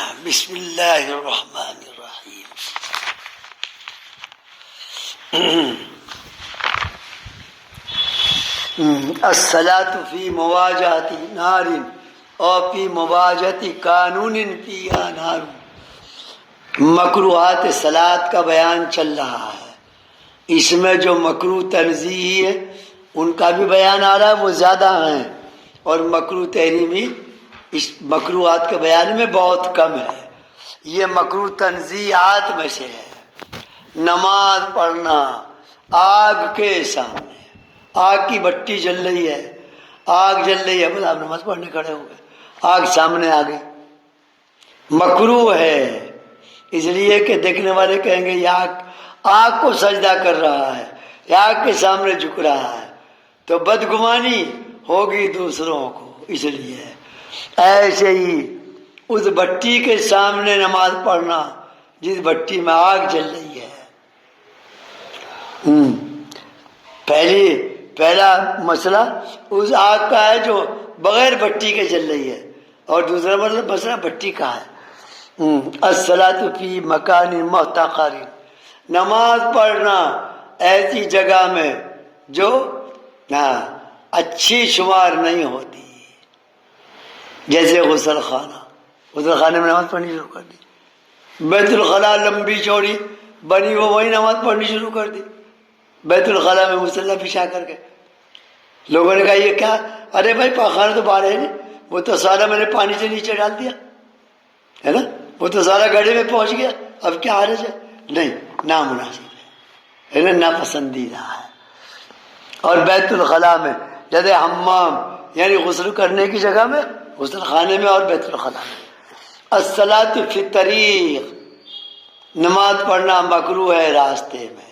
بسم اللہ الرحمن الرحیم. الصلاۃ فی مواجہۃ نار اور فی مواجہۃ قانون فیہا نار. مکروہات صلاۃ کا بیان چل رہا ہے. اس میں جو مکروہ تنزیہی ہے ان کا بھی بیان آ رہا ہے، وہ زیادہ ہیں، اور مکروہ تحریمی اس مکروہات کے بیان میں بہت کم ہے. یہ مکروہ تنزیہات میں سے ہے. نماز پڑھنا آگ کے سامنے، آگ کی بٹی جل رہی ہے، آگ جل رہی ہے، بس آپ نماز پڑھنے کھڑے ہو گئے، آگ سامنے آ گئی، مکروہ ہے. اس لیے کہ دیکھنے والے کہیں گے یہ آگ کو سجدہ کر رہا ہے، یہ آگ کے سامنے جھک رہا ہے، تو بدگمانی ہوگی دوسروں کو. اس لیے ایسے ہی اس بٹی کے سامنے نماز پڑھنا جس بٹی میں آگ جل رہی ہے. پہلا مسئلہ اس آگ کا ہے جو بغیر بٹی کے جل رہی ہے، اور دوسرا مسئلہ بٹی کا ہے. الصلاۃ فی مکان محتقر، نماز پڑھنا ایسی جگہ میں جو اچھی شمار نہیں ہوتی، جیسے غسل خانہ. غسل خانے میں نماز پڑھنی شروع کر دی. بیت الخلاء لمبی چوڑی بنی وہ وہی نماز پڑھنی شروع کر دی. بیت الخلاء میں مصلی بچھا کر کے لوگوں نے کہا یہ کیا؟ ارے بھائی پاخانہ تو باہر ہے نہیں، وہ تو سارا میں نے پانی سے نیچے ڈال دیا ہے نا، وہ تو سارا گڑھے میں پہنچ گیا، اب کیا حرج ہے؟ نہیں، نامناسب ہے نا، ناپسندیدہ ہے. اور بیت الخلاء میں جیسے حمام یعنی غسل کرنے کی جگہ میں، غسل خانے میں اور بیت الخلاء میں. الصلاۃ فی الطریق، نماز پڑھنا مکروہ ہے راستے میں،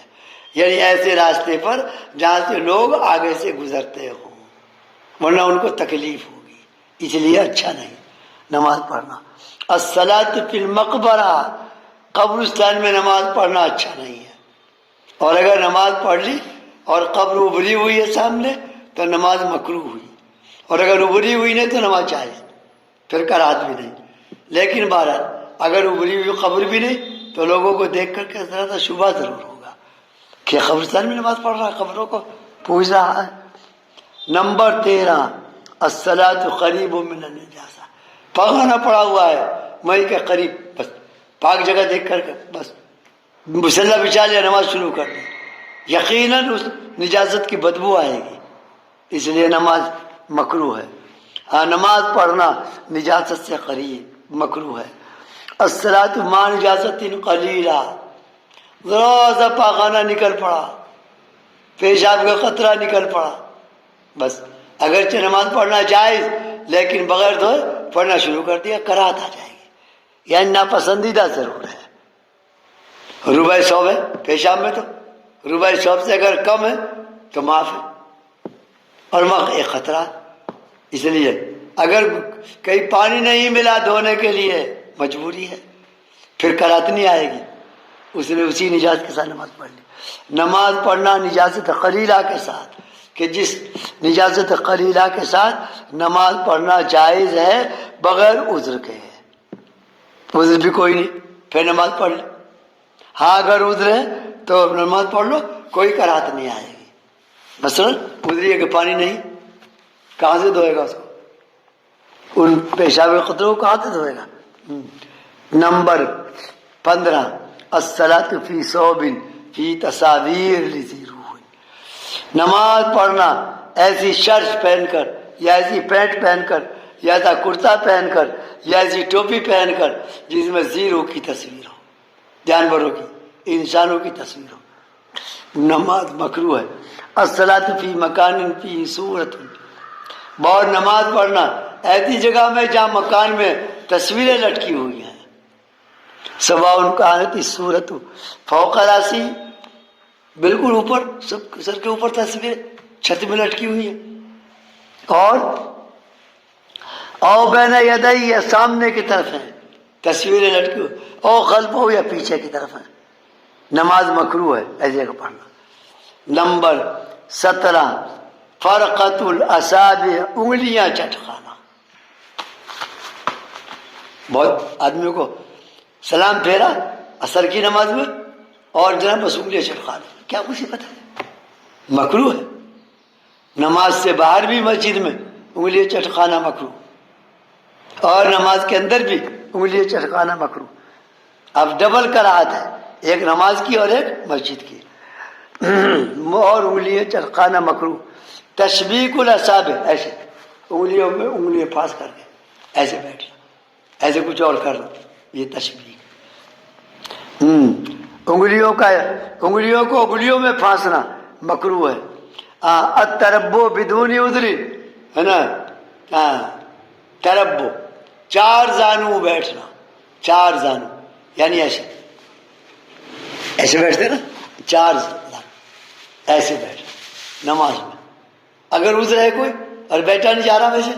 یعنی ایسے راستے پر جہاں سے لوگ آگے سے گزرتے ہوں، ورنہ ان کو تکلیف ہوگی، اس لیے اچھا نہیں نماز پڑھنا. الصلاۃ فی المقبرہ، قبرستان میں نماز پڑھنا اچھا نہیں ہے. اور اگر نماز پڑھ لی اور قبر ابری ہوئی ہے سامنے تو نماز مکروہ ہوئی، اور اگر ابری ہوئی نہیں تو نماز جائز، پھر کراہت بھی نہیں. لیکن بہرحال اگر ابری ہوئی قبر بھی نہیں تو لوگوں کو دیکھ کر کے ذرا شبہ ضرور ہوگا کہ قبرستان میں نماز پڑھ رہا ہے، قبروں کو پوچھ رہا ہے. نمبر 13، الصلاۃ قریب من النجاسہ، پاخانہ پڑا ہوا ہے مئی کے قریب، بس پاک جگہ دیکھ کر کے بس مصلی بچھا لیا، نماز شروع کر دی، یقیناً اس نجاست کی بدبو آئے گی، اس لیے نماز مکروہ ہے. ہاں، نماز پڑھنا نجاست سے قریب مکروہ ہے. الصلاۃ مع نجاست قلیلہ، ذرا سا پاخانہ نکل پڑا، پیشاب کا قطرہ نکل پڑا، بس اگرچہ نماز پڑھنا جائز لیکن بغیر دھوئے پڑھنا شروع کر دیا، کراہت آ جائے گی، یعنی ناپسندیدہ ضرور ہے. ربع ثوب ہے پیشاب میں، تو ربع ثوب سے اگر کم ہے تو معاف ہے، اور ایک خطرہ. اس لیے اگر کہیں پانی نہیں ملا دھونے کے لیے مجبوری ہے، پھر کراہت نہیں آئے گی، اس نے اسی نجاست کے ساتھ نماز پڑھ لی. نماز پڑھنا نجاست قلیلہ کے ساتھ، کہ جس نجاست قلیلہ کے ساتھ نماز پڑھنا جائز ہے بغیر عذر کے. عذر بھی کوئی نہیں پھر نماز پڑھ لے. ہاں اگر عذر ہے تو نماز پڑھ لو، کوئی کراہت نہیں آئے گی. مثلا عذر ہے کہ پانی نہیں، کہاں سے دھوئے گا اس کو؟ ان پیشاب قطروں کو کہاں سے دھوئے گا؟ نمبر 15، الصلاۃ فی ثوب فی تصاویر لذی روح، نماز پڑھنا ایسی شرٹ پہن کر یا ایسی پینٹ پہن کر یا ایسا کرتا پہن کر یا ایسی ٹوپی پہن کر جس میں زیرو کی تصویر ہو، جانوروں کی، انسانوں کی تصویر ہو، نماز مکروہ ہے. الصلاۃ فی مکان فی صورت، اور نماز پڑھنا ایسی جگہ میں جہاں مکان میں تصویریں لٹکی ہوئی ہیں. سواء کانت الصورت فوق راسی، بالکل اوپر، سر کے اوپر تصویر چھت میں لٹکی ہوئی ہے، اور او بین یدی، یا سامنے کی طرف ہیں تصویریں لٹکی ہوئی، او خلف ہو یا پیچھے کی طرف ہیں، نماز مکروہ ہے ایسی جگہ پڑھنا. نمبر 17، فرقۃ الاصابع، انگلیاں چٹکانا. بہت آدمیوں کو سلام پھیرا اثر کی نماز میں اور جناب بس انگلیاں چٹکا لی، کیا مصیبت ہے؟ مکروہ ہے۔ نماز سے باہر بھی مسجد میں انگلیاں چٹکانا مکروہ، اور نماز کے اندر بھی انگلیاں چٹکانا مکروہ۔ اب ڈبل کراہت ہے، ایک نماز کی اور ایک مسجد کی، اور انگلیاں چٹکانا مکروہ۔ تشبیک الاصابع، ایسے انگلیوں میں انگلیاں پھانس کر کے ایسے بیٹھنا، ایسے کچھ اور کرنا، یہ تشبیک۔ انگلیوں کو انگلیوں میں پھانسنا مکروہ ہے۔ التربو بدون عذر، ہے نا؟ تربو، چار زانو بیٹھنا، چار زانو یعنی ایسے ایسے بیٹھتے نا، چار زانو ایسے بیٹھنا نماز میں۔ اگر عذر ہے کوئی اور بیٹھا نہیں جا رہا ویسے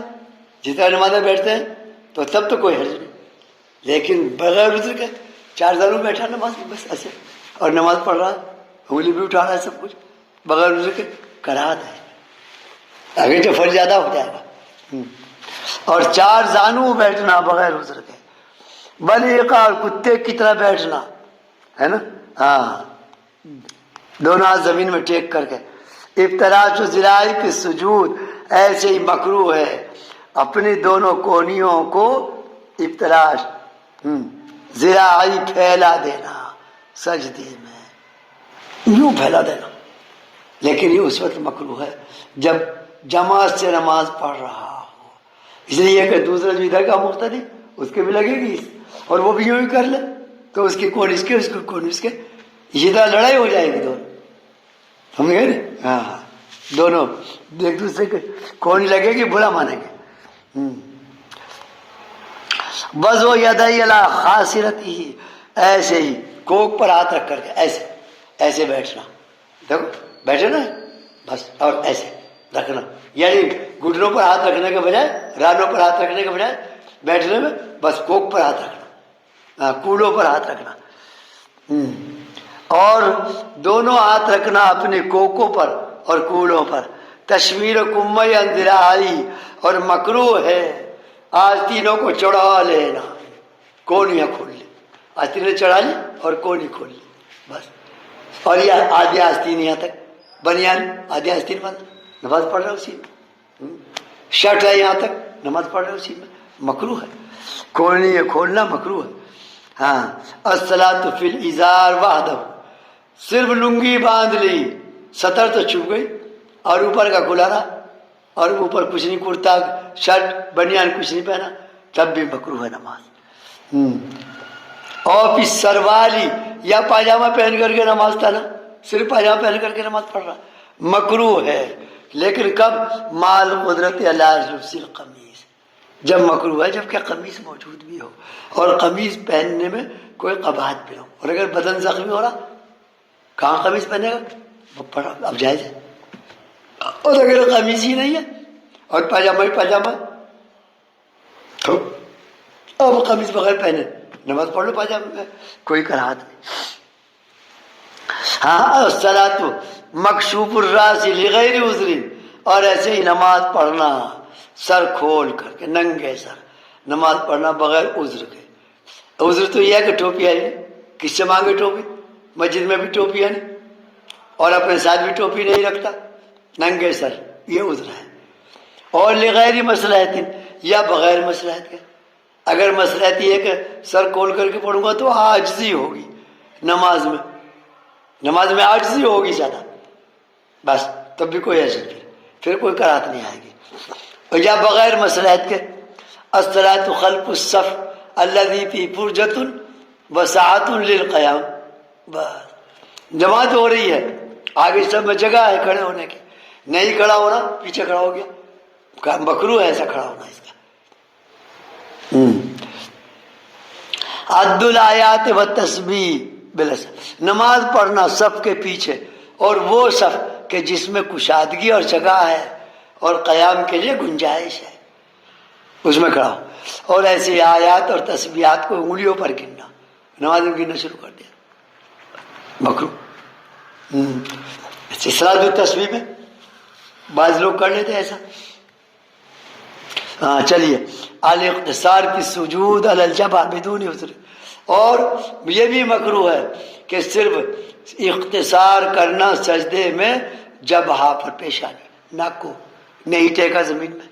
جتنا نماز میں بیٹھتے ہیں تو تب تو کوئی حرج نہیں، لیکن بغیر عذر کے چار زانو بیٹھا نماز میں بس ایسے، اور نماز پڑھ رہا ہے، انگلی بھی اٹھا رہا ہے، سب کچھ بغیر عذر کے، کراہت ہے، آگے تو فرض زیادہ ہو جائے گا۔ اور چار زانو بیٹھنا بغیر عذر کے، بل ایقار، کتے کی طرح بیٹھنا ہے نا، ہاں، دونوں ہاتھ زمین میں ٹیک کر کے۔ افتراش ذراعی فی السجود، ایسے ہی مکروہ ہے اپنی دونوں کونیوں کو افتراش ذراعی پھیلا دینا سجدے میں، یوں پھیلا دینا، لیکن یہ اس وقت مکروہ ہے جب جماعت سے نماز پڑھ رہا ہو، اس لیے کہ دوسرا جو ادھر کا مقتدی اس کے بھی لگے گی اور وہ بھی یوں ہی کر لے تو اس کی کون اس کے، اس کی کون اس کے، اسی طرح لڑائی ہو جائے گی دونوں، سمجھ گئے نا؟ ہاں، دونوں ایک دوسرے کے کون لگے گی، برا مانیں گے۔ بس وہ یدئی اللہ خاصرت ہی، ایسے ہی کوک پر ہاتھ رکھ کر کے ایسے ایسے بیٹھنا، دیکھو بیٹھے نا بس، اور ایسے رکھنا، یعنی گھٹنوں پر ہاتھ رکھنے کے بجائے، رانوں پر ہاتھ رکھنے کے بجائے بیٹھنے میں بس کوک پر ہاتھ رکھنا، کوڑوں پر ہاتھ رکھنا، اور دونوں ہاتھ رکھنا اپنے کوکوں پر اور کوڑوں پر۔ تشمیر کمی اندرائی، اور مکروہ ہے آستینوں کو چڑھا لینا، کونیاں کھول لی، آستینیں چڑھا لی اور کونی کھول لی بس، اور یہ آدھی آستین یہاں تک، بنیان آدھی آستین بند، نماز پڑھ رہے اسی میں، شرٹ ہے یہاں تک، نماز پڑھ رہے اسی میں، مکروہ ہے، کونی کھولنا مکروہ ہے۔ ہاں، الصلاۃ فی الازار وحدہ، صرف لنگی باندھ لی، سطر تو چھپ گئی اور اوپر کا کھلا رہا، اور اوپر کچھ نہیں، کرتا شرٹ بنیان کچھ نہیں پہنا، تب بھی مکروہ ہے نماز۔ اور پھر سروالی یا پاجامہ پہن کر کے نماز پڑھنا، صرف پاجامہ پہن کر کے نماز پڑھ رہا، مکروہ ہے، لیکن کب؟ مال قدرت علی لبس القمیص، جب مکروہ ہے جب کہ قمیص موجود بھی ہو اور قمیص پہننے میں کوئی قباحت بھی ہو، اور اگر بدن زخمی ہو رہا کہاں قمیص پہنے گا؟ وہ پڑھا، اب جائز ہے، اور اگر قمیص ہی نہیں ہے اور پاجامہ ہی پاجامہ تو اب قمیص بغیر پہنے نماز پڑھ لو پاجامہ میں، کوئی کراہت نہیں۔ ہاں، الصلاۃ مکشوف الراس لغیر عذر، اور ایسے ہی نماز پڑھنا سر کھول کر کے، ننگے سر نماز پڑھنا بغیر عذر کے۔ عذر تو یہ ہے کہ ٹوپی ہے نہیں، کس سے مانگے ٹوپی؟ مسجد میں بھی ٹوپی ہے نہیں اور اپنے ساتھ بھی ٹوپی نہیں رکھتا، ننگے سر، یہ عذر ہے۔ اور لغیر مصلحت، یا بغیر مصلحت کے، اگر مصلحت یہ ہے کہ سر کھول کر کے پڑھوں گا تو عاجزی ہوگی نماز میں عاجزی ہوگی زیادہ، بس تب بھی کوئی حرج نہیں، پھر کوئی کراہت نہیں آئے گی۔ اور یا بغیر مصلحت کے، الصلاۃ خلف الصف الذی فی فرجۃ وسعۃ للقیام، بس جماعت ہو رہی ہے، آگے سب میں جگہ ہے کھڑے ہونے کی، نہیں کھڑا ہونا پیچھے کھڑا ہو گیا، مکروہ ہے ایسا کھڑا ہونا اس کا۔ عد الآیات و تسبیح بالصف، نماز پڑھنا صف کے پیچھے، اور وہ صف کہ جس میں کشادگی اور جگہ ہے اور قیام کے لیے گنجائش ہے، اس میں کھڑا ہو، اور ایسی آیات اور تسبیحات کو انگلیوں پر گننا، نماز میں گننا شروع کر دیا، مکروہ۔ صلاۃ التسبیح میں بعض لوگ کر لیتے ایسا، ہاں چلیے، الاقتصار فی السجود علی الجبہہ بدون عذر، اور یہ بھی مکروہ ہے کہ صرف اختصار کرنا سجدے میں جبہہ پر، پیشانی، ناک کو نہیں ٹیکا زمین میں،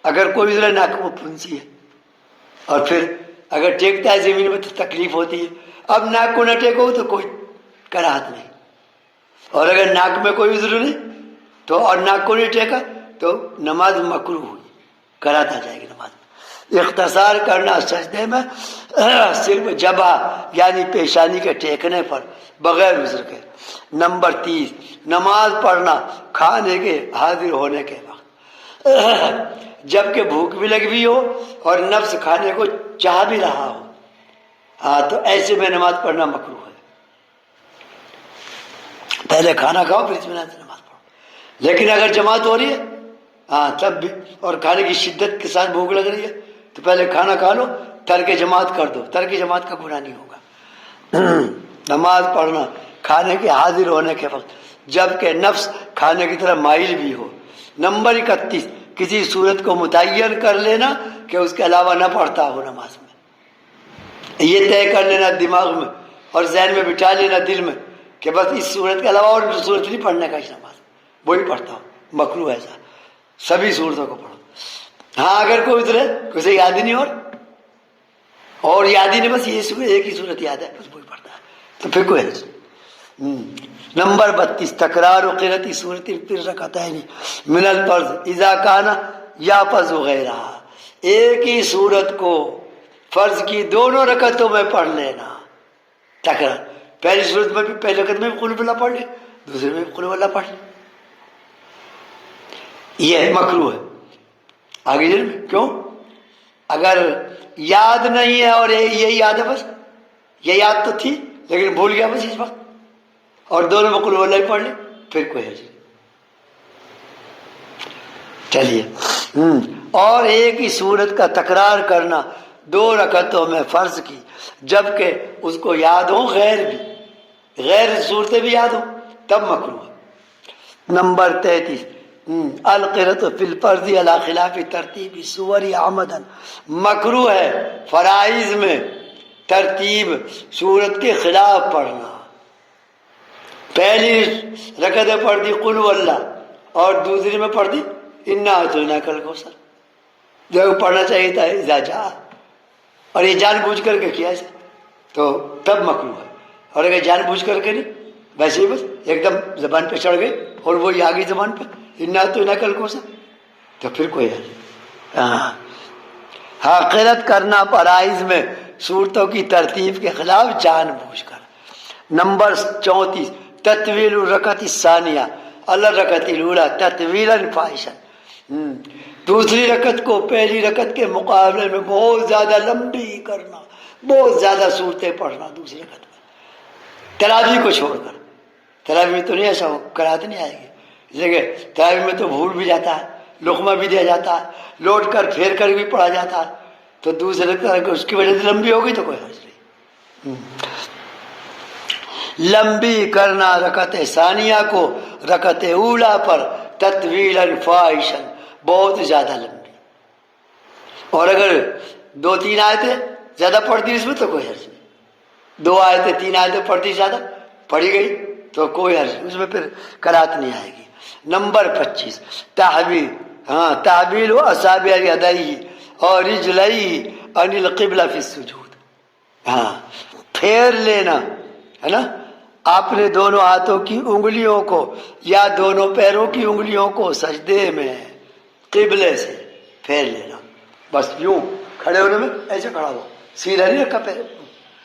اگر کوئی عذر ہے ناک وہ پھنسی ہے، اور پھر اگر ٹیکتا ہے زمین میں تو تکلیف ہوتی ہے، اب ناک کو نہ ٹیکو تو کوئی کراہت نہیں، اور اگر ناک میں کوئی عذر نہیں تو اور ناک کو نہیں ٹیکا تو نماز مکروہ ہوئی، کراہت آ جائے گی نماز میں۔ اختصار کرنا سجدے میں صرف جبہہ یعنی پیشانی کے ٹیکنے پر بغیر عذر کے۔ نمبر 30، نماز پڑھنا کھانے کے حاضر ہونے کے وقت، جب کہ بھوک بھی لگ بھی ہو اور نفس کھانے کو چاہ بھی رہا ہو، ہاں تو ایسے میں نماز پڑھنا مکروہ ہے۔ پہلے کھانا کھاؤ پھر اطمینان سے نماز پڑھو، لیکن اگر جماعت ہو رہی ہے ہاں تب بھی، اور کھانے کی شدت کے ساتھ بھوک لگ رہی ہے تو پہلے کھانا کھا لو، ترک جماعت کر دو، ترک جماعت کا گناہ نہیں ہوگا۔ نماز پڑھنا کھانے کے حاضر ہونے کے وقت جب کہ نفس کھانے کی طرف مائل بھی ہو۔ نمبر 31، کسی صورت کو متعین کر لینا کہ اس کے علاوہ نہ پڑھتا ہو نماز میں، یہ طے کر لینا دماغ میں اور ذہن میں بٹھا لینا دل میں کہ بس اس صورت کے علاوہ اور صورت نہیں پڑھنے کا اس نماز، وہی پڑھتا ہوں، مکروہ ایسا، سبھی صورتوں کو پڑھو۔ ہاں اگر کوئی ادھر ہے اسے یاد ہی نہیں اور یاد ہی نہیں، بس یہ صورت ایک ہی صورت یاد ہے بس وہی پڑھتا ہے تو پھر کوئی حرج نہیں۔ نمبر 32، تکرار و قرأت سورۃ فی رکعتین من الفرض اذا کان یحفظ غیرہ، ایک ہی صورت کو فرض کی دونوں رکعتوں میں پڑھ لینا، تکرار، پہلی صورت میں بھی پہلی رکعت میں بھی قل اللہ پڑھ لے، دوسرے میں بھی قل اللہ پڑھ لے، یہ مکروہ ہے۔ آگے کیوں؟ اگر یاد نہیں ہے اور یہ یاد ہے، بس یہ یاد تو تھی لیکن بھول گیا بس اس وقت، اور دونوں میں قل اللہ ہی پڑھ لے، پھر کوئی حرج نہیں۔ چلیے، اور ایک ہی صورت کا تکرار کرنا 2 رکعتوں میں فرض کی جبکہ اس کو یاد ہو، غیر صورتیں بھی یاد ہو تب مکروہ ہے۔ نمبر 33، القرأۃ فی الفرض علی خلاف ترتیب سور عمدا، مکروہ ہے فرائض میں ترتیب صورت کے خلاف پڑھنا، پہلی رکعت میں پڑھ دی قل اللہ اور دوسری میں پڑھ دی انا اعطیناک الکوثر، جو پڑھنا چاہیے تھا اذا جاء، اور یہ جان بوجھ کر کے کیا اسے تو تب مکروہ ہے، اور اگر جان بوجھ کر کے نہیں ویسے ہی بس ایک دم زبان پہ چڑھ گئی اور وہی آ گئی زبان پہ انا اعطیناک الکوثر تو پھر کوئی ہے۔ ہاں قرأت کرنا فرائض میں صورتوں کی ترتیب کے خلاف جان بوجھ کر۔ نمبر 34، تطویل الرکعت الثانیہ علی الرکعت الاولی تطویلا فاحشا، دوسری رکعت کو پہلی رکعت کے مقابلے میں بہت زیادہ لمبی کرنا، بہت زیادہ صورتیں پڑھنا دوسری رکعت میں، تراویح کو چھوڑ کر۔ تراویح میں تو نہیں ایسا ہو، کراہت نہیں آئے گی، اس لیے کہ تراویح میں تو بھول بھی جاتا ہے، لقمہ بھی دیا جاتا ہے، لوٹ کر پھیر کر بھی پڑھا جاتا ہے، تو دوسرے رکعت اس کی وجہ سے لمبی ہوگی تو کوئی حرج نہیں۔ لمبی کرنا رکعت ثانیہ کو رکعت اولا پر تطویلا فاحشا، بہت زیادہ لمبی، اور اگر 2-3 آیتیں زیادہ پڑھتی اس میں تو کوئی حرج نہیں، 2 آیتیں 3 آیتیں پڑھتی زیادہ پڑھی گئی تو کوئی حرج نہیں، اس میں پھر قرأت نہیں آئے گی۔ نمبر 25، تحویل، تحویل اصابع یدیہ اور رجلیہ عن القبلہ فی السجود، پھیر لینا ہے نا، اپنے دونوں ہاتھوں کی انگلیوں کو یا دونوں پیروں کی انگلیوں کو سجدے میں قبلے سے پھیر لینا، بس یوں کھڑے ہونے میں ایسے کھڑا ہو، سیدھا نہیں رکھا پیر،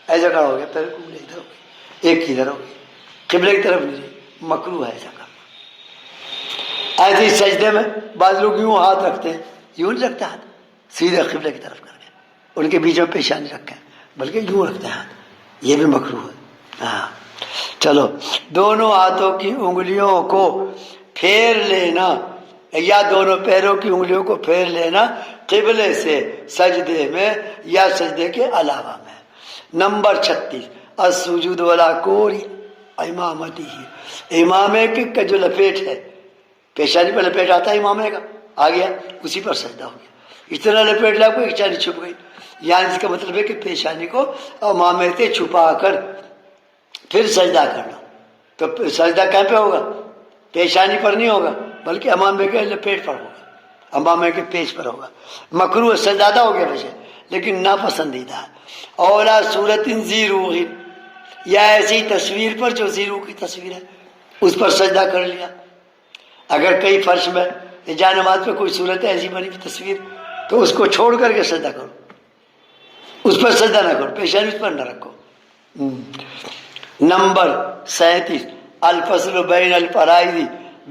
ایسے کھڑا ہو گیا، پیر کو انگلی ادھر ہو گئی، ایک ادھر ہو گئی، قبلے کی طرف نہیں، مکروہ ہے ایسا کرنا۔ ایسے ہی سجدے میں بعض لوگ یوں ہاتھ رکھتے ہیں، یوں نہیں رکھتے ہاتھ، سیدھے قبلے کی طرف کر کے، ان کے بیچ میں پیشانی رکھے بلکہ یوں رکھتے ہیں ہاتھ، یہ بھی مکروہ ہے۔ چلو، دونوں ہاتھوں کی انگلیوں کو پھیر لینا یا دونوں پیروں کی انگلیوں کو پھیر لینا قبلے سے سجدے میں یا سجدے کے علاوہ میں۔ نمبر 36، السجود ولا کوری امامتی، امامے کا جو لپیٹ ہے، پیشانی پر لپیٹ آتا ہے امامے کا، آ گیا اسی پر سجدہ ہو گیا، اتنا لپیٹ لیا کوئی پیشانی چھپ گئی. یہاں اس کا مطلب ہے کہ پیشانی کو امامے سے چھپا کر پھر سجدہ کرنا. تو سجدہ کہاں پہ ہوگا؟ پیشانی پر نہیں ہوگا بلکہ امامے کے لپیٹ پر ہوگا، امامے کے پیش پر ہوگا. مکروہ سجدہ ہو گیا ویسے لیکن ناپسندیدہ ہے. اولا صورت ذی روح، یا ایسی تصویر پر جو ذی روح کی تصویر ہے اس پر سجدہ کر لیا. اگر کئی فرش میں جا نماز پہ کوئی صورت ایسی بنی تصویر تو اس کو چھوڑ کر کے سجدہ کرو، اس پر سجدہ نہ کرو، پیشانی اس پر نہ رکھو. نمبر 37 الفصل بین الفرائض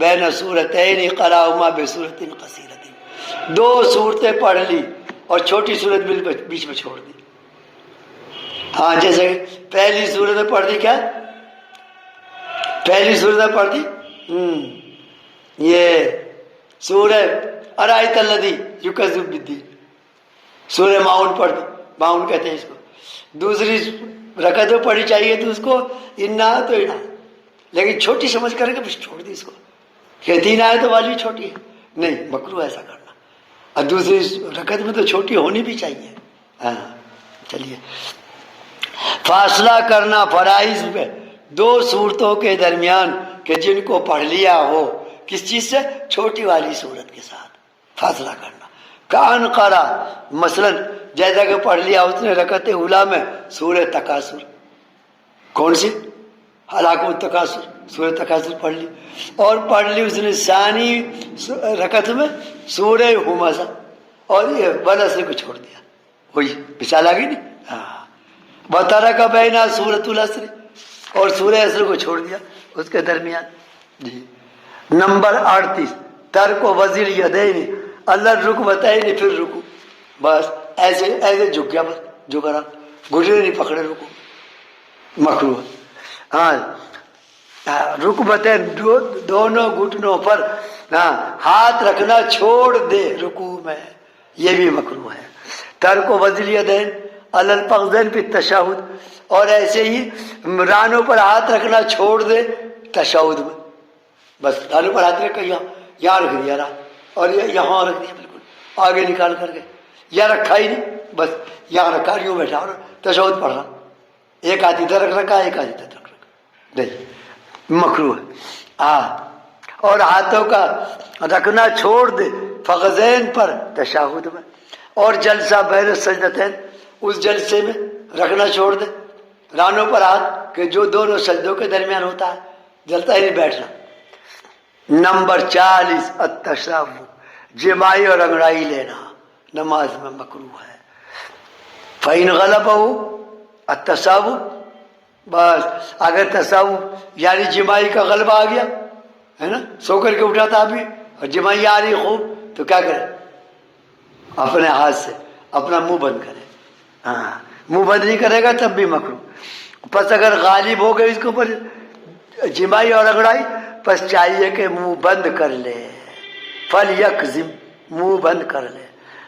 بین صورتین قراؤہما بصورت قصیرۃ. دو صورتیں پڑھ لی اور چھوٹی صورت بیچ میں چھوڑ دی. ہاں جیسے پہلی صورت میں پڑھ دی، کیا پہلی صورت میں پڑھ دی یہ سورہ ارایت الذی یکذب بالدین، سورہ ماؤن پڑھ دی، ماؤن کہتے ہیں اس کو. دوسری رکعت میں پڑھی چاہیے تو اس کو انا تو انا، لیکن چھوٹی سمجھ کر کے چھوڑ دی اس کو کہ 3 آیت والی چھوٹی ہے، نہیں مکروہ ایسا کرنا. اور دوسری رکعت میں تو چھوٹی ہونی بھی چاہیے. ہاں چلیے. فاصلہ کرنا فرائض میں دو صورتوں کے درمیان کہ جن کو پڑھ لیا ہو، کس چیز سے؟ چھوٹی والی صورت کے ساتھ فاصلہ کرنا. کان قرا مثلا جیسا کہ پڑھ لیا اس نے رکعت اولا میں سورہ تکاثر. کون سی؟ ہلاک التکاثر، سورہ تکاثر پڑھ لی. اور پڑھ لی اس نے ثانی رکعت میں سورہ ہمزہ، اور یہ والعصر کو چھوڑ دیا. وہی مثال آ گئی نہیں. ہاں وترک بینا سورۃ العصر، اور سورہ عصر کو چھوڑ دیا اس کے درمیان. جی. نمبر 38 ترک وزیر یدین اللہ رکبتین پھر رکو. بس ایسے ایسے جھک گیا، بس جو کرا گھٹنے نہیں پکڑے، رکو مکروہ. ہاں رکبتین دونوں گھٹنوں پر ہاتھ رکھنا چھوڑ دے رکوع میں، یہ بھی مکروہ ہے. ترک وزیر یدین علی الفخذین فی التشہد، اور ایسے ہی رانوں پر ہاتھ رکھنا چھوڑ دے تشہد میں. بس رانوں پر ہاتھ رکھا، یہاں رکھ دیا رہا اور یہاں رکھ دیا، بالکل آگے نکال کر کے، یا رکھا ہی نہیں، بس یہاں رکھا یوں بیٹھا اور تشہد پڑھ رہا. ایک ہاتھ ادھر رکھ رکھا، ایک ہاتھ ادھر رکھ رکھا، نہیں مکروہ ہے. اور ہاتھوں کا رکھنا چھوڑ دے فخذین پر تشہد میں. اور جلسہ بین سجدتین، اس جلسے میں رکھنا چھوڑ دے رانوں پر ہاتھ کہ جو دونوں سجدوں کے درمیان ہوتا ہے، جلتا ہی نہیں بیٹھنا. نمبر 40 التشاؤ، جمائی اور انگڑائی لینا نماز میں مکروہ ہے. فَإِنْ غَلَبَهُ التَّسَاوُ، بس اگر تصاوف یعنی جمائی کا غلبہ آ گیا ہے نا، سو کر کے اٹھا تھا ابھی اور جمائی آ رہی خوب، تو کیا کرے؟ اپنے ہاتھ سے اپنا منہ بند کرے. ہاں منہ بند نہیں کرے گا تب بھی مکروہ. پس اگر غالب ہو گئے اس کے اوپر جمائی اور انگڑائی، پس چاہیے کہ منہ بند کر لے. فَلْيَكْزِمْ، منہ بند کر لے.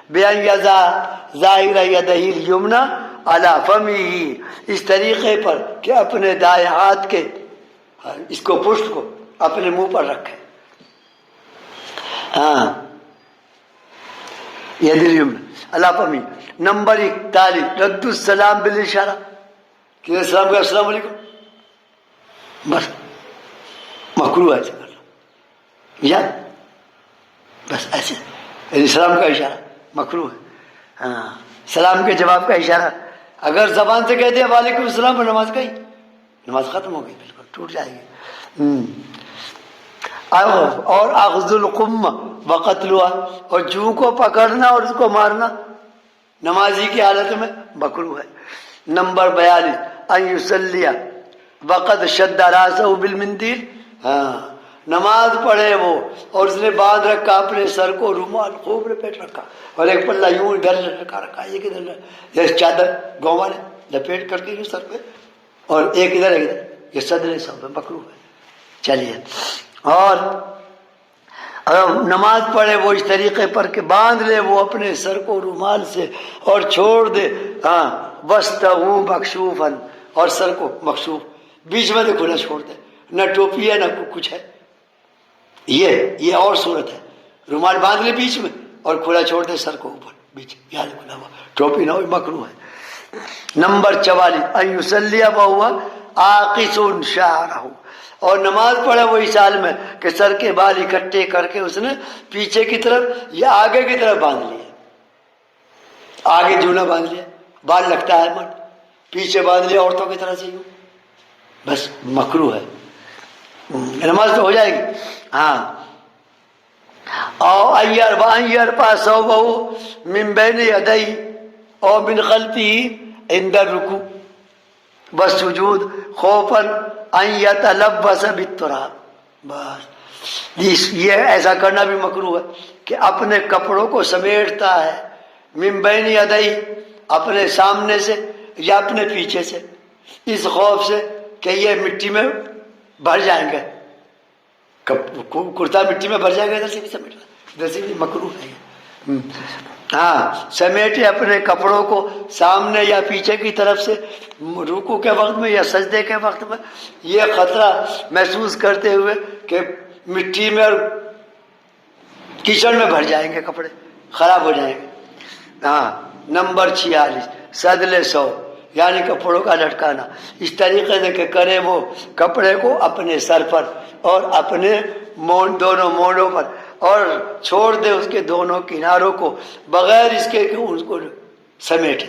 بِأَنْ يَضَعَ ظَاهِرَ يَدَيْهِ الْيُمْنَى عَلَى فَمِهِ، اس طریقے پر کہ اپنے دائیں ہاتھ کے اس کو پشت کو اپنے منہ پر رکھے. ہاں ید الیمنى علی فمیہ. نمبر 41 رد السلام بالاشارہ، کہ السلام کا السلام علیکم، بس مکروہ ایسے کرنا، یا بس ایسے السلام کا اشارہ مکروہ ہے. ہاں سلام کے جواب کا اشارہ اگر زبان سے کہہ دیا وعلیکم السلام پر نماز گئی، نماز ختم ہو گئی، بالکل ٹوٹ جائے گی. اور اخذ القم وقتلها، اور جو کو پکڑنا اور اس کو مارنا نمازی کی حالت میں مکروہ ہے. نمبر 42 ان یصلی وقد شد راسہ بالمندیل، ہاں نماز پڑھے وہ اور اس نے باندھ رکھا اپنے سر کو، رومال خوب لپیٹ رکھا اور ایک پلہ یوں ادھر رکھا ایک ادھر، جیسے چادر گاؤں والے لپیٹ کر کے یوں سر پہ، اور ایک ادھر ایک ادھر، یہ صدر سب مکروہ ہے. چلیے. اور نماز پڑھے وہ اس طریقے پر کہ باندھ لے وہ اپنے سر کو رومال سے اور چھوڑ دے. ہاں وسطہ مکشوفاً، اور سر کو مکشوف بیچ میں تو کھلا چھوڑ دے، نہ ٹوپی ہے نہ کچھ ہے. یہ اور صورت ہے، رومال باندھ لے بیچ میں اور کھلا چھوڑ دے سر کو اوپر، بیچ یاد رکھنا ٹوپی نہ ہو مکروہ ہے۔ نمبر 44 ان یصلی وهو عاقص شعرہ، اور نماز پڑھے وہ اس حال میں کہ سر کے بال اکٹھے کر کے اس نے پیچھے کی طرف یا آگے کی طرف باندھ لیے، آگے جونا باندھ لیا، بال لگتا ہے مرد، پیچھے باندھ لیا عورتوں کی طرح سے یوں، بس مکروہ ہے، نماز تو ہو جائے گی۔ ہاں او ان یرفع ثوبه من بین یدیہ او من خلفہ عند الرکوع والسجود خوفا ان یتلبس بالتراب، بس یہ ایسا کرنا بھی مکروہ ہے کہ اپنے کپڑوں کو سمیٹتا ہے، من بین یدیہ اپنے سامنے سے یا اپنے پیچھے سے، اس خوف سے کہ یہ مٹی میں بھر جائیں گے، کرتا مٹی میں بھر جائے گا، ادھر سے بھی سمیٹ ادھر سے بھی مکروہ ہے۔ ہاں سمیٹے اپنے کپڑوں کو سامنے یا پیچھے کی طرف سے رکوع کے وقت میں یا سجدے کے وقت میں، یہ خطرہ محسوس کرتے ہوئے کہ مٹی میں اور کیچڑ میں بھر جائیں گے، کپڑے خراب ہو جائیں گے۔ ہاں نمبر 46 سدل سو یعنی کپڑوں کا لٹکانا، اس طریقے سے کہ کرے وہ کپڑے کو اپنے سر پر اور اپنے دونوں مونڈوں پر، اور چھوڑ دے اس کے دونوں کناروں کو بغیر اس کے کہ اس کو سمیٹے،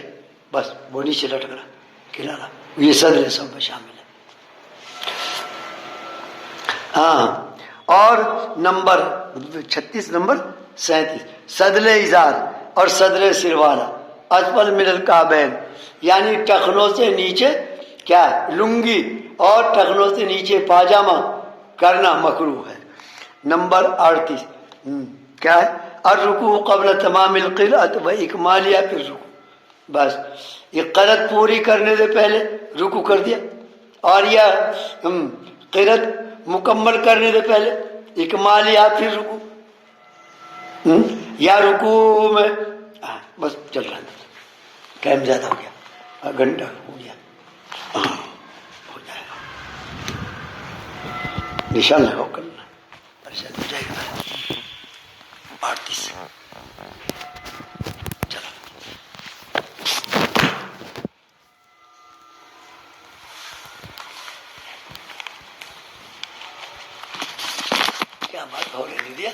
بس وہ نیچے لٹکنا کنارہ، یہ سدل سو میں شامل ہے۔ ہاں اور نمبر 36 نمبر 37 سدل ازار اور صدر سروالا اسفل من الکعبین یعنی ٹخنوں سے نیچے کیا لنگی اور ٹخنوں سے نیچے پاجامہ کرنا مکروہ ہے۔ نمبر 38 کیا ہے الرکوع قبل تمام القرأۃ و اکمالها فی الرکوع، بس یہ قرأت پوری کرنے سے پہلے رکوع کر دیا، اور یا قرأت مکمل کرنے سے پہلے اکمالها فی الرکوع، یا رکوع میں بس چل رہا ہے، ٹائم زیادہ ہو گیا، گھنٹہ ہو گیا، ہو جائے گا، نشان لگاؤ کرنا پریشان ہو جائے گا۔ 38 چلو کیا بات ہو رہی ہے؟